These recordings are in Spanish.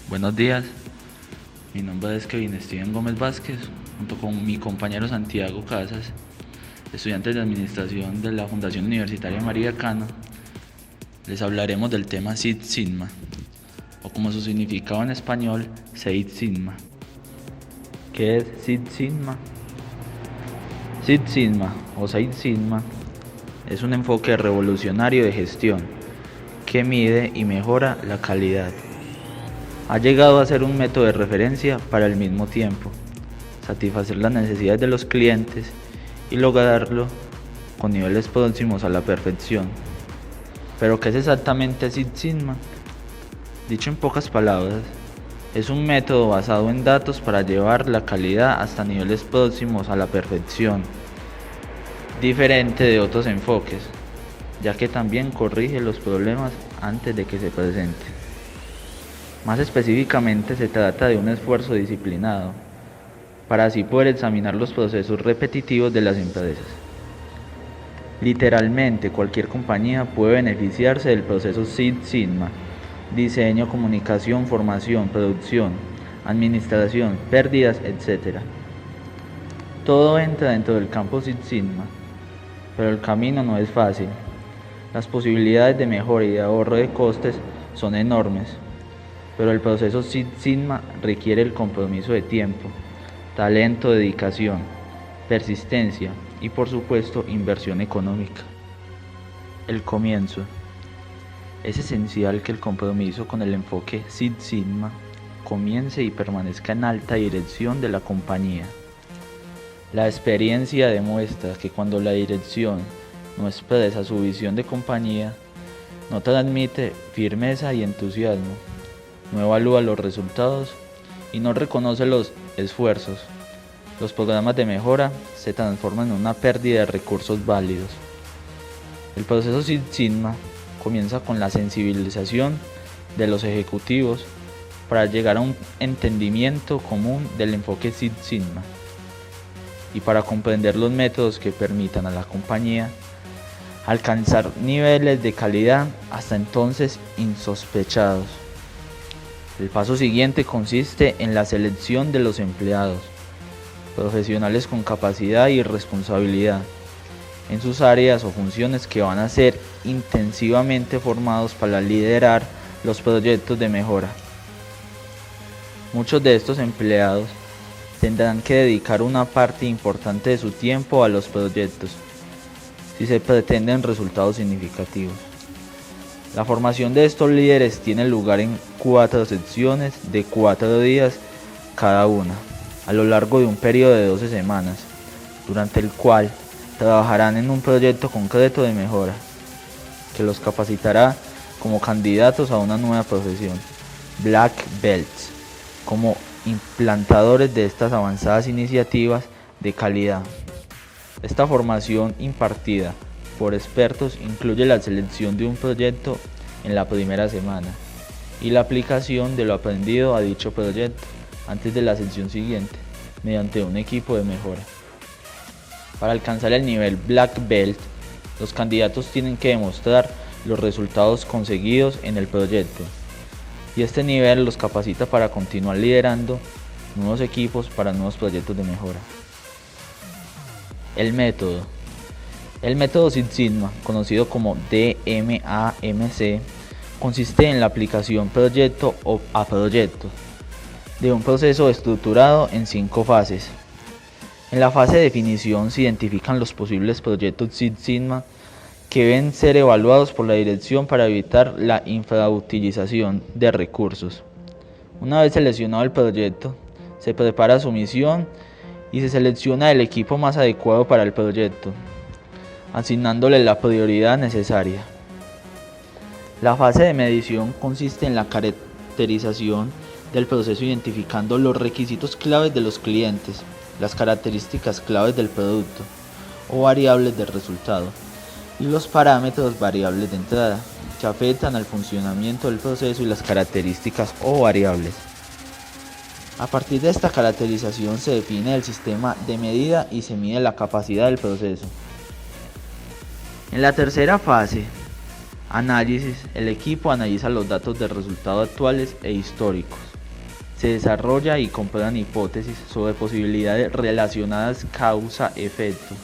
Buenos días, mi nombre es Kevin Steven Gómez Vázquez, junto con mi compañero Santiago Casas, estudiantes de Administración de la Fundación Universitaria María Cano. Les hablaremos del tema Six Sigma, o como su significado en español, Seis Sigma. ¿Qué es Six Sigma? Six Sigma o Seis Sigma es un enfoque revolucionario de gestión que mide y mejora la calidad. Ha llegado a ser un método de referencia para al mismo tiempo satisfacer las necesidades de los clientes y lograrlo con niveles próximos a la perfección. ¿Pero qué es exactamente Six Sigma? Dicho en pocas palabras, es un método basado en datos para llevar la calidad hasta niveles próximos a la perfección, diferente de otros enfoques, ya que también corrige los problemas antes de que se presenten. Más específicamente, se trata de un esfuerzo disciplinado para así poder examinar los procesos repetitivos de las empresas. Literalmente, cualquier compañía puede beneficiarse del proceso Six Sigma: diseño, comunicación, formación, producción, administración, pérdidas, etc. Todo entra dentro del campo Six Sigma, pero el camino no es fácil. Las posibilidades de mejora y de ahorro de costes son enormes, pero el proceso Six Sigma requiere el compromiso de tiempo, talento, dedicación, persistencia y, por supuesto, inversión económica. El comienzo. Es esencial que el compromiso con el enfoque Six Sigma comience y permanezca en alta dirección de la compañía. La experiencia demuestra que cuando la dirección no expresa su visión de compañía, no transmite firmeza y entusiasmo, no evalúa los resultados y no reconoce los esfuerzos, los programas de mejora se transforman en una pérdida de recursos válidos. El proceso Six Sigma comienza con la sensibilización de los ejecutivos para llegar a un entendimiento común del enfoque Six Sigma y para comprender los métodos que permitan a la compañía alcanzar niveles de calidad hasta entonces insospechados. El paso siguiente consiste en la selección de los empleados, profesionales con capacidad y responsabilidad en sus áreas o funciones que van a ser intensivamente formados para liderar los proyectos de mejora. Muchos de estos empleados tendrán que dedicar una parte importante de su tiempo a los proyectos si se pretenden resultados significativos. La formación de estos líderes tiene lugar en 4 secciones de 4 días cada una, a lo largo de un periodo de 12 semanas, durante el cual trabajarán en un proyecto concreto de mejora, que los capacitará como candidatos a una nueva profesión, Black Belts, como implantadores de estas avanzadas iniciativas de calidad. Esta formación impartida por expertos incluye la selección de un proyecto en la primera semana y la aplicación de lo aprendido a dicho proyecto antes de la sesión siguiente mediante un equipo de mejora. Para alcanzar el nivel Black Belt, los candidatos tienen que demostrar los resultados conseguidos en el proyecto y este nivel los capacita para continuar liderando nuevos equipos para nuevos proyectos de mejora. El método Six Sigma, conocido como DMAMC, consiste en la aplicación proyecto a proyecto de un proceso estructurado en 5 fases. En la fase de definición se identifican los posibles proyectos Six Sigma que deben ser evaluados por la dirección para evitar la infrautilización de recursos. Una vez seleccionado el proyecto, se prepara su misión y se selecciona el equipo más adecuado para el proyecto, asignándole la prioridad necesaria. La fase de medición consiste en la caracterización del proceso identificando los requisitos claves de los clientes, las características claves del producto o variables del resultado y los parámetros variables de entrada que afectan al funcionamiento del proceso y las características o variables. A partir de esta caracterización se define el sistema de medida y se mide la capacidad del proceso. En la tercera fase, análisis, el equipo analiza los datos de resultados actuales e históricos Se desarrolla y comprueban hipótesis sobre posibilidades relacionadas causa-efecto,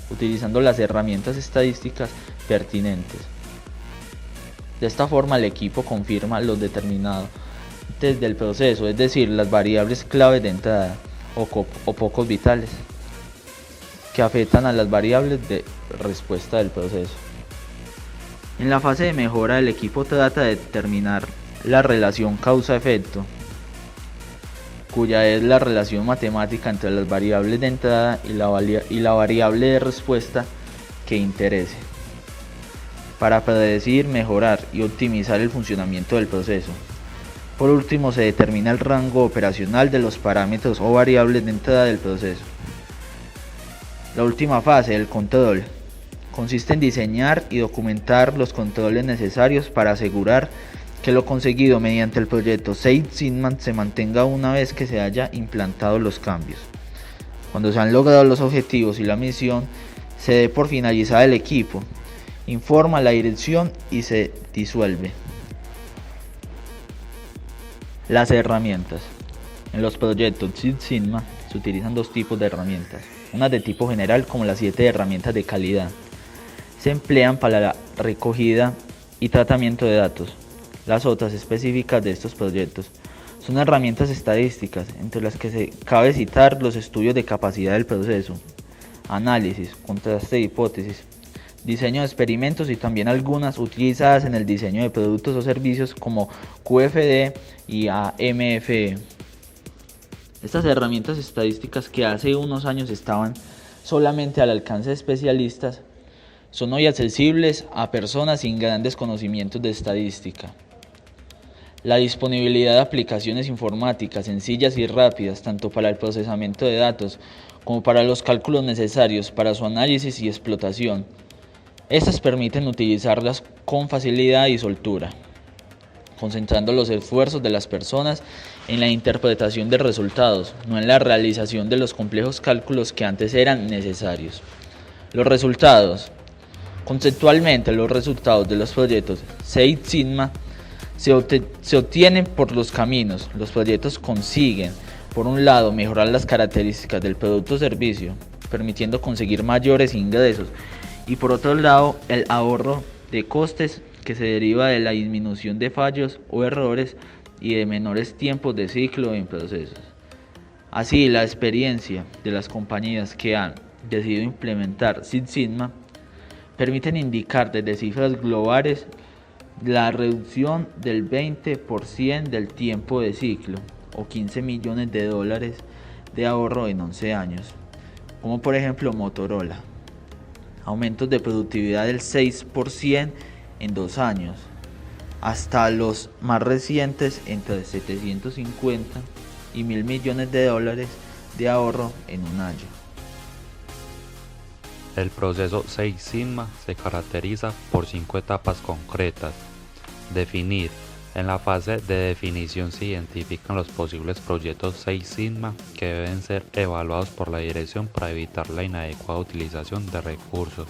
utilizando las herramientas estadísticas pertinentes. De esta forma, el equipo confirma los determinantes del proceso, es decir, las variables clave de entrada o pocos vitales, que afectan a las variables de respuesta del proceso. En la fase de mejora, el equipo trata de determinar la relación causa-efecto, cuya es la relación matemática entre las variables de entrada y la variable de respuesta que interese, para predecir, mejorar y optimizar el funcionamiento del proceso. Por último, se determina el rango operacional de los parámetros o variables de entrada del proceso. La última fase, el control, consiste en diseñar y documentar los controles necesarios para asegurar que lo conseguido mediante el proyecto Six Sigma se mantenga una vez que se haya implantado los cambios. Cuando se han logrado los objetivos y la misión, se dé por finalizada el equipo, informa a la dirección y se disuelve. Las herramientas. En los proyectos Six Sigma se utilizan dos tipos de herramientas, unas de tipo general como las 7 herramientas de calidad. Se emplean para la recogida y tratamiento de datos. Las otras específicas de estos proyectos son herramientas estadísticas, entre las que se cabe citar los estudios de capacidad del proceso, análisis, contraste de hipótesis, diseño de experimentos y también algunas utilizadas en el diseño de productos o servicios como QFD y AMFE. Estas herramientas estadísticas, que hace unos años estaban solamente al alcance de especialistas, son hoy accesibles a personas sin grandes conocimientos de estadística. La disponibilidad de aplicaciones informáticas sencillas y rápidas, tanto para el procesamiento de datos como para los cálculos necesarios para su análisis y explotación. Estas permiten utilizarlas con facilidad y soltura, concentrando los esfuerzos de las personas en la interpretación de resultados, no en la realización de los complejos cálculos que antes eran necesarios. Los resultados. Conceptualmente, los resultados de los proyectos Six Sigma se obtienen por los caminos. Los proyectos consiguen, por un lado, mejorar las características del producto o servicio, permitiendo conseguir mayores ingresos, y por otro lado, el ahorro de costes que se deriva de la disminución de fallos o errores y de menores tiempos de ciclo en procesos. Así, la experiencia de las compañías que han decidido implementar Six Sigma permiten indicar desde cifras globales la reducción del 20% del tiempo de ciclo o 15 millones de dólares de ahorro en 11 años, como por ejemplo Motorola, aumentos de productividad del 6% en 2 años, hasta los más recientes entre 750 y 1.000 millones de dólares de ahorro en un año. El proceso Six Sigma se caracteriza por 5 etapas concretas. Definir. En la fase de definición se identifican los posibles proyectos Six Sigma que deben ser evaluados por la dirección para evitar la inadecuada utilización de recursos.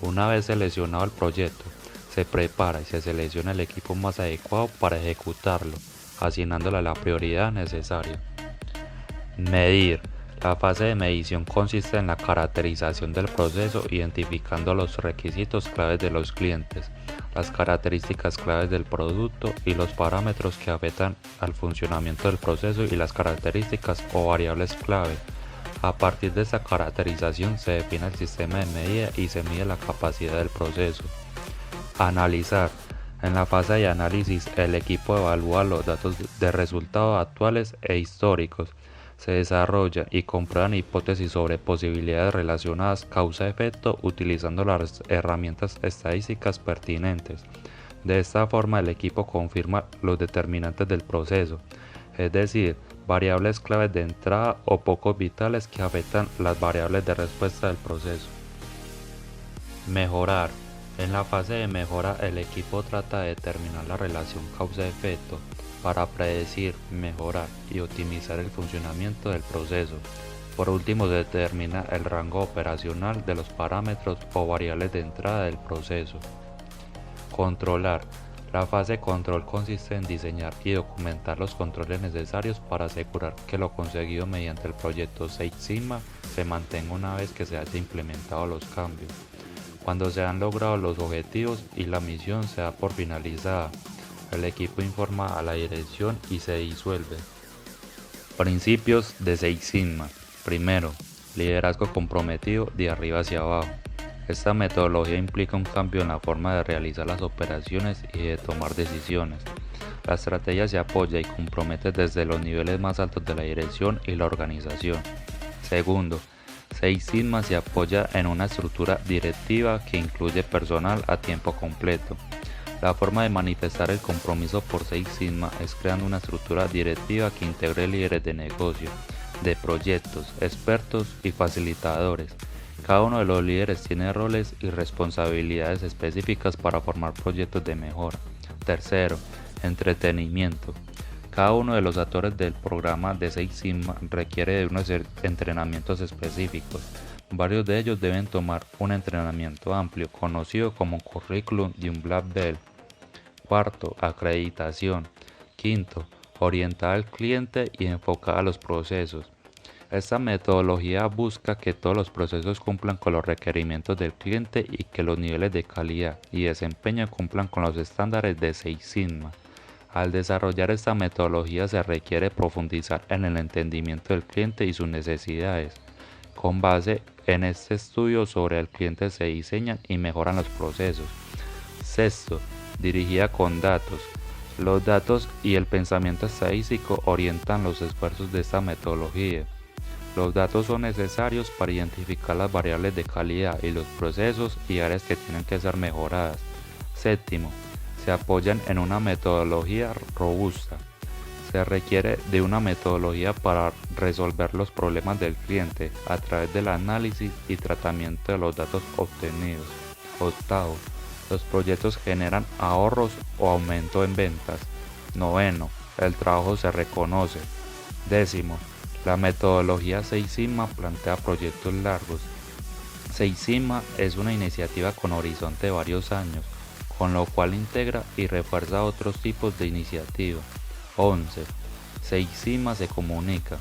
Una vez seleccionado el proyecto, se prepara y se selecciona el equipo más adecuado para ejecutarlo, asignándole la prioridad necesaria. Medir. La fase de medición consiste en la caracterización del proceso, identificando los requisitos claves de los clientes, las características claves del producto y los parámetros que afectan al funcionamiento del proceso y las características o variables clave. A partir de esta caracterización se define el sistema de medida y se mide la capacidad del proceso. Analizar. En la fase de análisis, el equipo evalúa los datos de resultados actuales e históricos. Se desarrolla y comprueban hipótesis sobre posibilidades relacionadas causa-efecto utilizando las herramientas estadísticas pertinentes. De esta forma, el equipo confirma los determinantes del proceso, es decir, variables claves de entrada o pocos vitales que afectan las variables de respuesta del proceso. Mejorar. En la fase de mejora, el equipo trata de determinar la relación causa-efecto para predecir, mejorar y optimizar el funcionamiento del proceso. Por último, se determina el rango operacional de los parámetros o variables de entrada del proceso. Controlar. La fase de control consiste en diseñar y documentar los controles necesarios para asegurar que lo conseguido mediante el proyecto Six Sigma se mantenga una vez que se haya implementado los cambios. Cuando se han logrado los objetivos y la misión se da por finalizada, el equipo informa a la dirección y se disuelve. Principios de Six Sigma. Primero, liderazgo comprometido de arriba hacia abajo. Esta metodología implica un cambio en la forma de realizar las operaciones y de tomar decisiones. La estrategia se apoya y compromete desde los niveles más altos de la dirección y la organización. Segundo, Six Sigma se apoya en una estructura directiva que incluye personal a tiempo completo. La forma de manifestar el compromiso por Six Sigma es creando una estructura directiva que integre líderes de negocio, de proyectos, expertos y facilitadores. Cada uno de los líderes tiene roles y responsabilidades específicas para formar proyectos de mejora. Tercero, entretenimiento. Cada uno de los actores del programa de Six Sigma requiere de unos entrenamientos específicos. Varios de ellos deben tomar un entrenamiento amplio, conocido como currículum de un Black Belt. Cuarto, acreditación. Quinto, orientada al cliente y enfocada a los procesos. Esta metodología busca que todos los procesos cumplan con los requerimientos del cliente y que los niveles de calidad y desempeño cumplan con los estándares de Six Sigma. Al desarrollar esta metodología se requiere profundizar en el entendimiento del cliente y sus necesidades. Con base en este estudio sobre el cliente se diseñan y mejoran los procesos. Sexto, dirigida con datos. Los datos y el pensamiento estadístico orientan los esfuerzos de esta metodología. Los datos son necesarios para identificar las variables de calidad y los procesos y áreas que tienen que ser mejoradas. Séptimo, se apoyan en una metodología robusta. Se requiere de una metodología para resolver los problemas del cliente a través del análisis y tratamiento de los datos obtenidos. Octavo, los proyectos generan ahorros o aumento en ventas. Noveno, el trabajo se reconoce. Décimo, la metodología Six Sigma plantea proyectos largos. Six Sigma es una iniciativa con horizonte de varios años, con lo cual integra y refuerza otros tipos de iniciativas. 11. Six Sigma se comunica.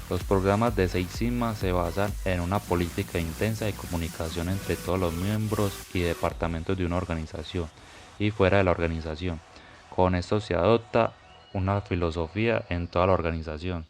Los programas de Six Sigma se basan en una política intensa de comunicación entre todos los miembros y departamentos de una organización y fuera de la organización. Con esto se adopta una filosofía en toda la organización.